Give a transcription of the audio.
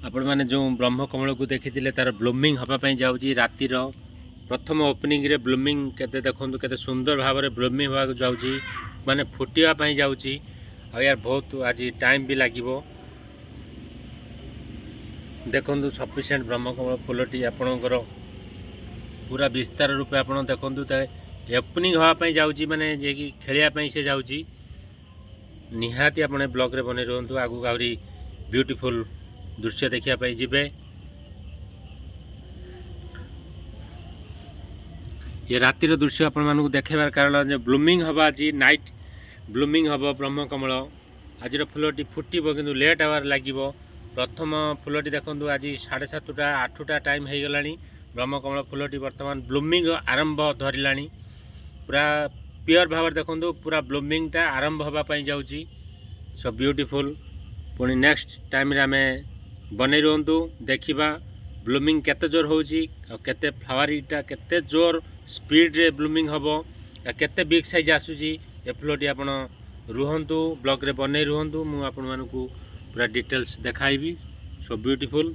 आपण मैंने जो ब्रह्मकमल को देखी तार ब्लूमिंग हाँपाई जाऊँगी रातिर प्रथम ओपनिंग रे ब्लूमिंग केते देखो केते सुंदर भाव में ब्लूमिंग होगा जाऊँगी माने फुटापी जाऊँगी आ यार बहुत आज टाइम भी लगे देखु सफिशिएंट ब्रह्मकमल फुलटी आपणकर पूरा विस्तार रूपे आप देखु ओपनिंग हाँपाई जाऊँगी माने जे कि खेलियापाई से जाऊँगी निहाती आपने ब्लॉग रे बने रुहतु आगु आहरी ब्यूटीफुल दृश्य देखा जीवे ये रातिर दृश्य आपण मानक देखेबार कारण जे ब्लूमिंग हवा आज नाइट ब्लूमिंग हम ब्रह्मकमल आज फुलटी फुटब कि लेट आवर लगे प्रथम फुलटी देखो आज 7:30 8टा टाइम हो गला ब्रह्मकमल फुलटी बर्तमान ब्लूमिंग आरंभ धरला पूरा प्योर भाव देखो पूरा ब्लूमिंगटा आरंभ हाँपाई जाऊँगी सो ब्यूटीफुल पुणी नेक्स्ट टाइम आम बन रुहतु देखा ब्लूमिंग केते जोर होची केते फ्लावरीटा केते जोर स्पीड रे ब्लूमिंग हम केते बिग साइज आसूची ए फुलटी आपण रुहतु ब्लॉग रे बन रुहतु मु आपण मानकु पूरा डिटेल्स देखाइबी सो ब्यूटीफुल।